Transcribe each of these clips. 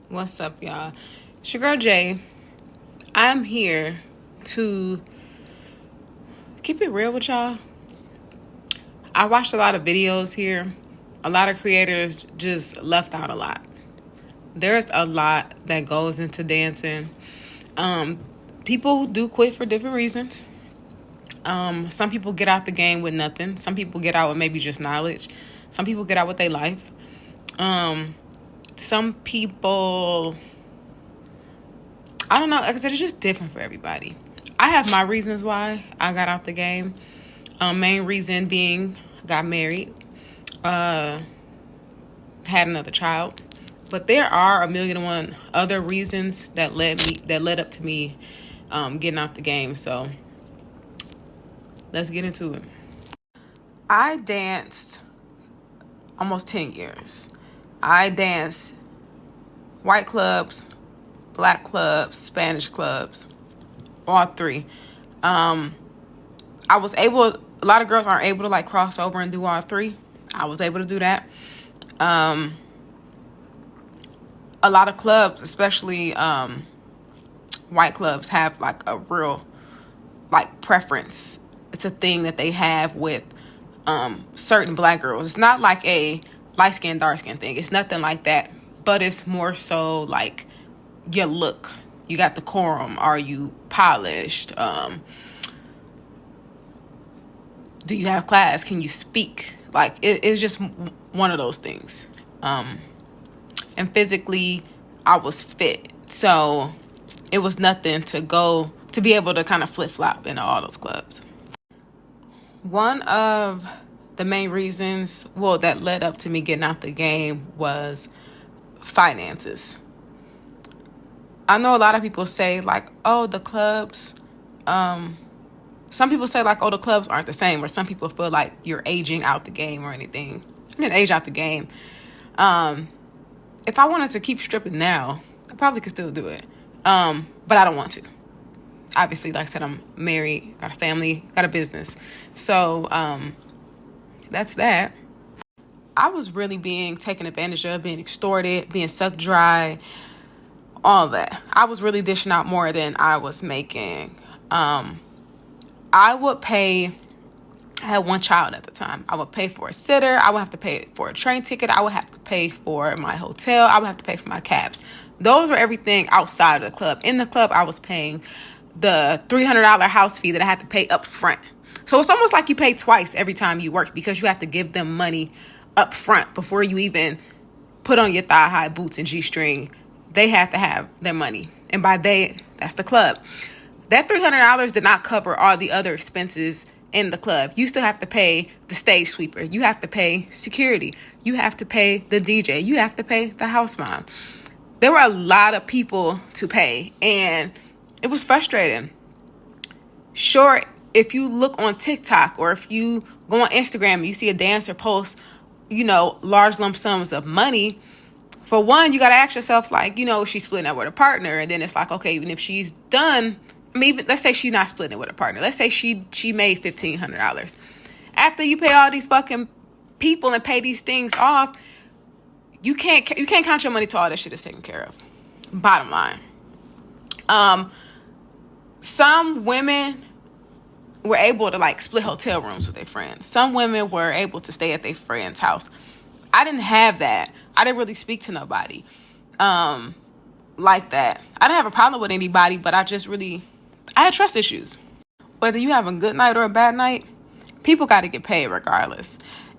What's up, y'all? It's your girl Jay. I'm here to keep it real with y'all. I watched a lot of videos here. A lot of creators just left out a lot. There's a lot that goes into dancing. People do quit for different reasons. Some people get out the game with nothing. Some people get out with maybe just knowledge. Some people get out with their life. Some people, I don't know, like I said, it's just different for everybody. I have my reasons why I got out the game. Main reason being, got married, had another child. But there are a million and one other reasons that led up to me getting out the game. So let's get into it. I danced almost 10 years. I danced white clubs, black clubs, Spanish clubs, all three. A lot of girls aren't able to like cross over and do all three. I was able to do that. A lot of clubs, especially white clubs, have like a real like preference. It's a thing that they have with certain black girls. It's not like a light skin, dark skin thing. It's nothing like that. But it's more so like your look. You got the decorum. Are you polished? Do you have class? Can you speak? Like it's just one of those things. And physically, I was fit. So it was nothing to be able to kind of flip-flop into all those clubs. One of the main reasons, that led up to me getting out the game was finances. I know a lot of people say like, oh, the clubs, some people say like, oh, the clubs aren't the same, or some people feel like you're aging out the game or anything. I didn't age out the game. If I wanted to keep stripping now, I probably could still do it. But I don't want to. Obviously, like I said, I'm married, got a family, got a business. So that's that. I was really being taken advantage of, being extorted, being sucked dry, all that. I was really dishing out more than I was making. I would pay, I had one child at the time. I would pay for a sitter. I would have to pay for a train ticket. I would have to pay for my hotel. I would have to pay for my cabs. Those were everything outside of the club. In the club, I was paying the $300 house fee that I had to pay up front. So it's almost like you pay twice every time you work, because you have to give them money up front before you even put on your thigh-high boots and G-string. They have to have their money. And by they, that's the club. That $300 did not cover all the other expenses in the club. You still have to pay the stage sweeper. You have to pay security. You have to pay the DJ. You have to pay the house mom. There were a lot of people to pay, and it was frustrating. Sure, if you look on TikTok or if you go on Instagram and you see a dancer post, large lump sums of money, for one, you got to ask yourself, like, she's splitting up with a partner. And then it's like, okay, even if she's done, let's say she's not splitting it with a partner. Let's say she made $1,500. After you pay all these fucking people and pay these things off, you can't count your money till all that shit is taken care of. Bottom line. Some women were able to like split hotel rooms with their friends. Some women were able to stay at their friend's house. I didn't have that. I didn't really speak to nobody like that. I didn't have a problem with anybody, but I had trust issues. Whether you have a good night or a bad night, people got to get paid regardless.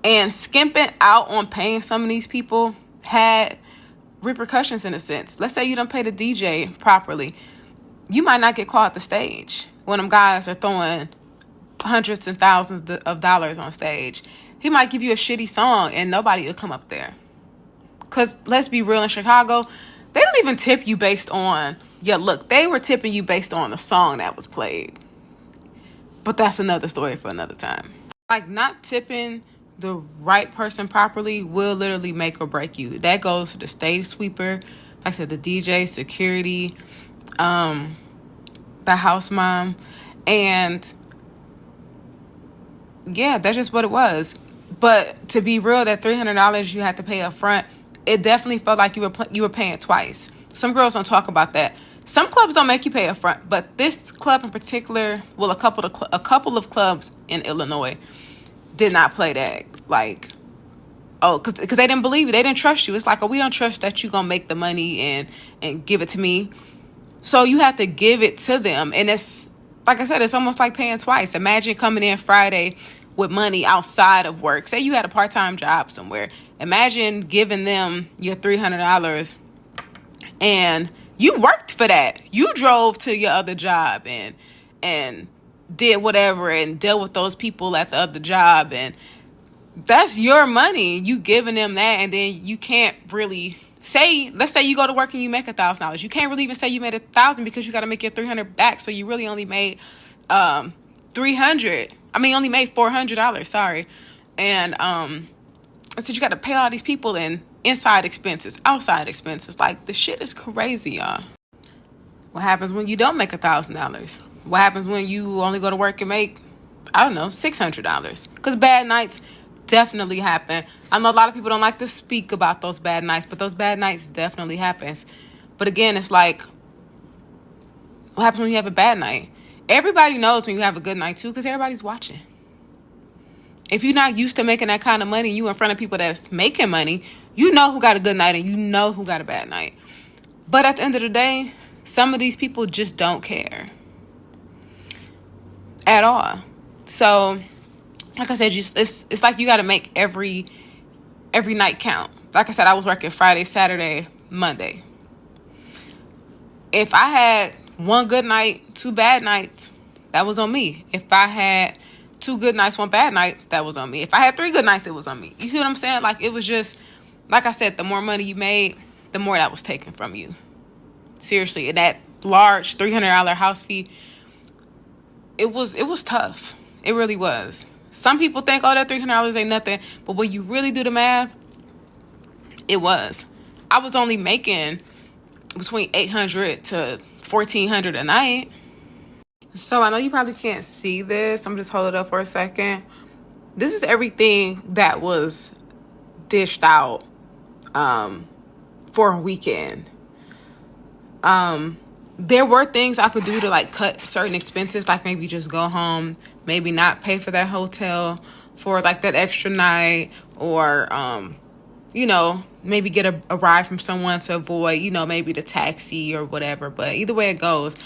And skimping out on paying some of these people had repercussions in a sense. Let's say you don't pay the DJ properly. You might not get caught at the stage when them guys are throwing hundreds and thousands of dollars on stage. He might give you a shitty song and nobody will come up there. Because let's be real, in Chicago, they don't even tip you based on your look. They were tipping you based on the song that was played. But that's another story for another time. Like, not tipping the right person properly will literally make or break you. That goes to the stage sweeper, like I said, the DJ, security, the house mom. And yeah, that's just what it was. But to be real, that $300 you had to pay up front, it definitely felt like you were paying twice. Some girls don't talk about that. Some clubs don't make you pay up front, but this club in particular, well, a couple of clubs in Illinois did not play that. Like, oh, because they didn't believe you. They didn't trust you. It's like, oh, we don't trust that you gonna make the money and give it to me. So you have to give it to them. And it's, like I said, it's almost like paying twice. Imagine coming in Friday with money outside of work. Say you had a part-time job somewhere. Imagine giving them your $300 and you worked for that. You drove to your other job and did whatever and dealt with those people at the other job, and that's your money. You giving them that, and then you can't really say, let's say you go to work and you make $1,000. You can't really even say you made $1,000 because you got to make your $300 back. So you really only made $300. I mean, only made $400. Sorry, and so you got to pay all these people in inside expenses, outside expenses. Like, the shit is crazy, y'all. What happens when you don't make $1,000? What happens when you only go to work and make, I don't know, $600? Because bad nights definitely happen. I know a lot of people don't like to speak about those bad nights, but those bad nights definitely happens. But again, it's like, what happens when you have a bad night? Everybody knows when you have a good night too, because everybody's watching. If you're not used to making that kind of money, you in front of people that's making money, you know who got a good night and you know who got a bad night. But at the end of the day, some of these people just don't care at all. So, like I said, it's like you got to make every night count. Like I said, I was working Friday, Saturday, Monday. If I had one good night, 2 bad nights, that was on me. If I had 2 good nights, 1 bad night, that was on me. If I had 3 good nights, it was on me. You see what I'm saying? Like, it was just, like I said, the more money you made, the more that was taken from you. Seriously, that large $300 house fee, it was tough. It really was. Some people think, oh, that $300 ain't nothing. But when you really do the math, it was. I was only making between $800 to $1,400 a night. So I know you probably can't see this. I'm just holding it up for a second. This is everything that was dished out for a weekend. There were things I could do to like cut certain expenses, like maybe just go home, maybe not pay for that hotel for like that extra night, or maybe get a ride from someone to avoid, maybe the taxi or whatever. But either way it goes,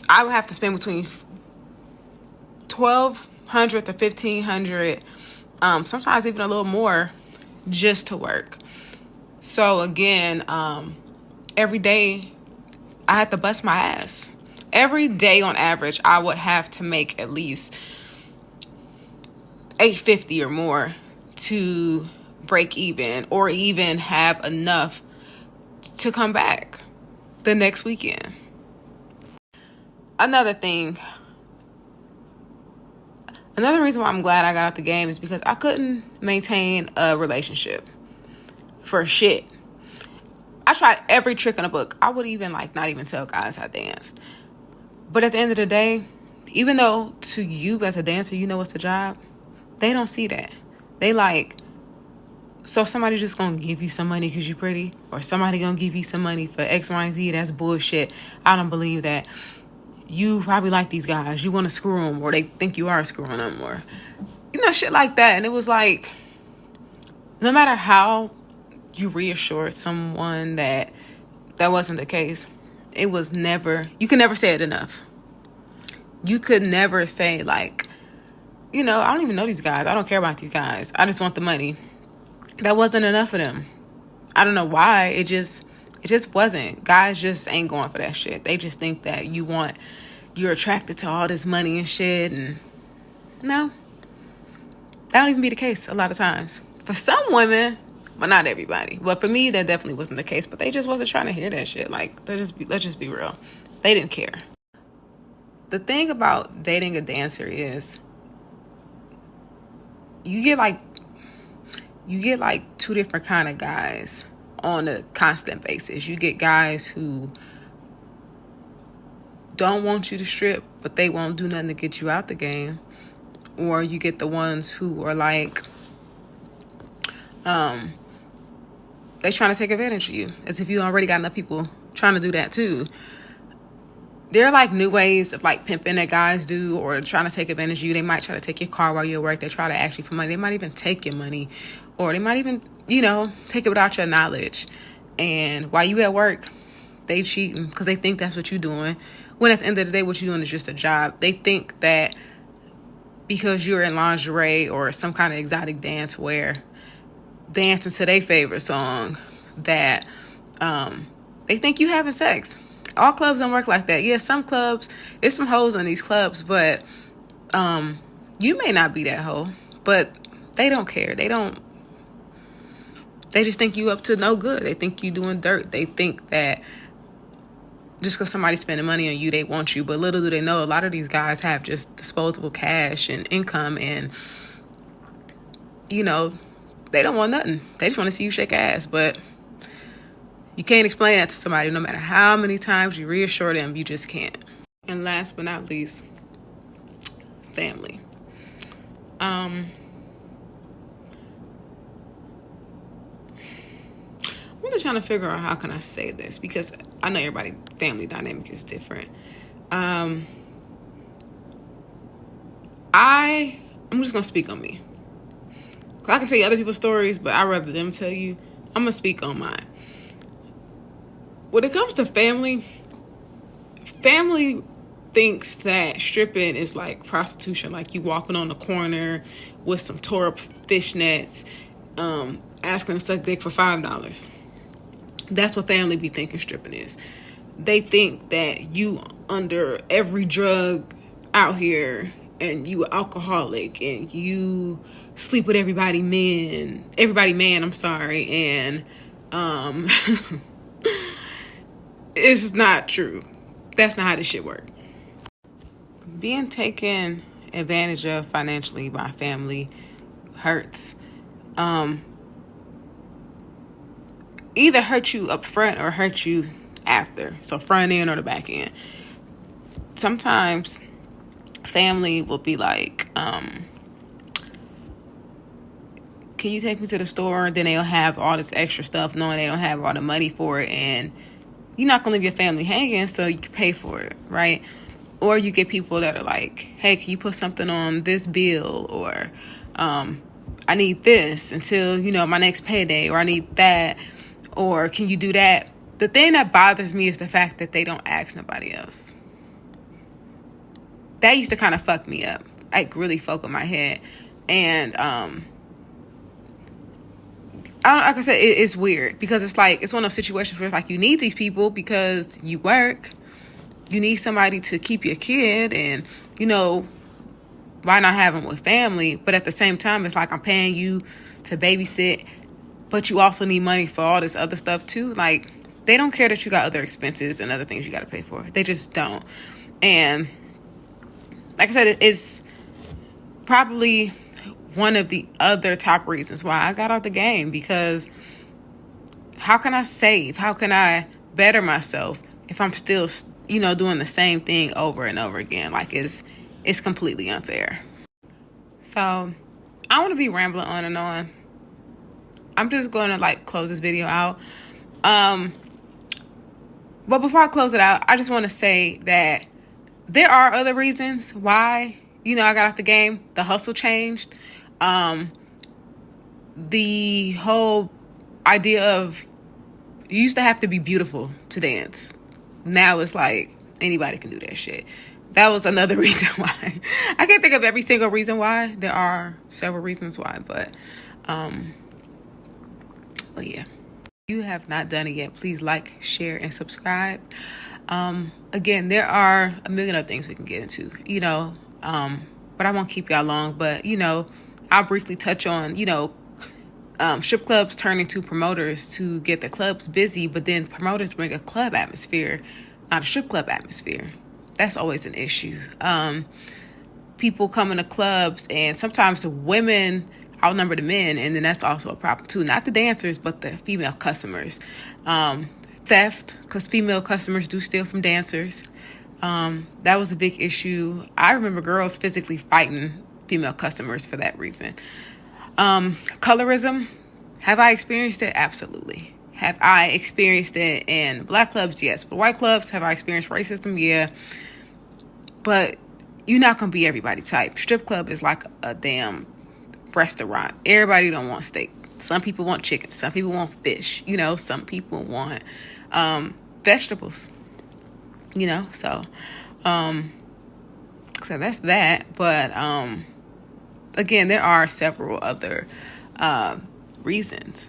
I would have to spend between $1,200 to $1,500, sometimes even a little more, just to work. So again, every day I had to bust my ass. Every day on average, I would have to make at least $850 or more to break even, or even have enough to come back the next weekend. Another reason why I'm glad I got out the game is because I couldn't maintain a relationship for shit. I tried every trick in the book. I would even not even tell guys I danced. But at the end of the day, even though to you as a dancer, it's a job, they don't see that. They so somebody just gonna give you some money because you're pretty, or somebody gonna give you some money for X, Y, and Z. That's bullshit. I don't believe that. You probably like these guys. You want to screw them, or they think you are screwing them, or shit like that. And it was like, no matter how you reassured someone that wasn't the case, it was never, you could never say it enough. You could never say I don't even know these guys. I don't care about these guys. I just want the money. That wasn't enough for them. I don't know why. It just wasn't. Guys just ain't going for that shit. They just think that you're attracted to all this money and shit. And no, that don't even be the case a lot of times. For some women, but not everybody. But for me, that definitely wasn't the case. But they just wasn't trying to hear that shit. Let's just be real. They didn't care. The thing about dating a dancer is you get 2 different kind of guys on a constant basis. You get guys who don't want you to strip, but they won't do nothing to get you out the game. Or you get the ones who are they trying to take advantage of you, as if you already got enough people trying to do that too. There are like new ways of like pimping that guys do, or trying to take advantage of you. They might try to take your car while you're at work. They try to ask you for money. They might even take your money, or they might even, take it without your knowledge. And while you at work, they cheating because they think that's what you're doing. When at the end of the day, what you're doing is just a job. They think that because you're in lingerie or some kind of exotic dance wear, dancing to their favorite song, that they think you having sex. All clubs don't work like that. Yeah, some clubs, there's some hoes in these clubs, but you may not be that hoe, but they don't care. They just think you up to no good. They think you doing dirt. They think that just because somebody's spending money on you, they want you. But little do they know, a lot of these guys have just disposable cash and income, and they don't want nothing. They just want to see you shake ass. But you can't explain that to somebody. No matter how many times you reassure them, you just can't. And last but not least, family. I'm just trying to figure out how can I say this, because I know everybody's family dynamic is different. I'm just gonna speak on me. 'Cause I can tell you other people's stories, but I'd rather them tell you. I'm gonna speak on mine. When it comes to family thinks that stripping is like prostitution, like you walking on the corner with some tore up fishnets, asking to suck dick for $5. That's what family be thinking stripping is. They think that you under every drug out here, and you an alcoholic, and you sleep with everybody man, and it's not true. That's not how this shit works. Being taken advantage of financially by family hurts. Either hurt you up front or hurt you after. So front end or the back end. Sometimes family will be like, can you take me to the store? Then they'll have all this extra stuff knowing they don't have all the money for it, and you're not going to leave your family hanging, so you can pay for it, right? Or you get people that are like, hey, can you put something on this bill? Or I need this until, my next payday, or I need that, or can you do that? The thing that bothers me is the fact that they don't ask nobody else. That used to kind of fuck me up. Like, really fuck with my head. And like I said, it's weird, because it's like, it's one of those situations where it's like, you need these people because you work. You need somebody to keep your kid, and, why not have them with family? But at the same time, it's like, I'm paying you to babysit, but you also need money for all this other stuff too. Like, they don't care that you got other expenses and other things you got to pay for. They just don't. And like I said, it's probably one of the other top reasons why I got out the game, because how can I save? How can I better myself if I'm still, doing the same thing over and over again? Like, it's completely unfair. So I want to be rambling on and on. I'm just going to close this video out. But before I close it out, I just want to say that there are other reasons why, I got out the game. The hustle changed. The whole idea of, you used to have to be beautiful to dance. Now it's like anybody can do that shit. That was another reason why. I can't think of every single reason why. There are several reasons why, but yeah. If you have not done it yet, please like, share, and subscribe. Again, there are a million other things we can get into, but I won't keep y'all long. But, I'll briefly touch on, strip clubs turn into promoters to get the clubs busy, but then promoters bring a club atmosphere, not a strip club atmosphere. That's always an issue. People come into clubs, and sometimes the women outnumber the men, and then that's also a problem too. Not the dancers, but the female customers. Theft, because female customers do steal from dancers. That was a big issue. I remember girls physically fighting female customers for that reason. Colorism. Have I experienced it? Absolutely. Have I experienced it in black clubs? Yes. But white clubs, have I experienced racism? Yeah. But you're not going to be everybody type. Strip club is like a damn restaurant. Everybody don't want steak. Some people want chicken. Some people want fish. Some people want vegetables. So that's that. But again, there are several other reasons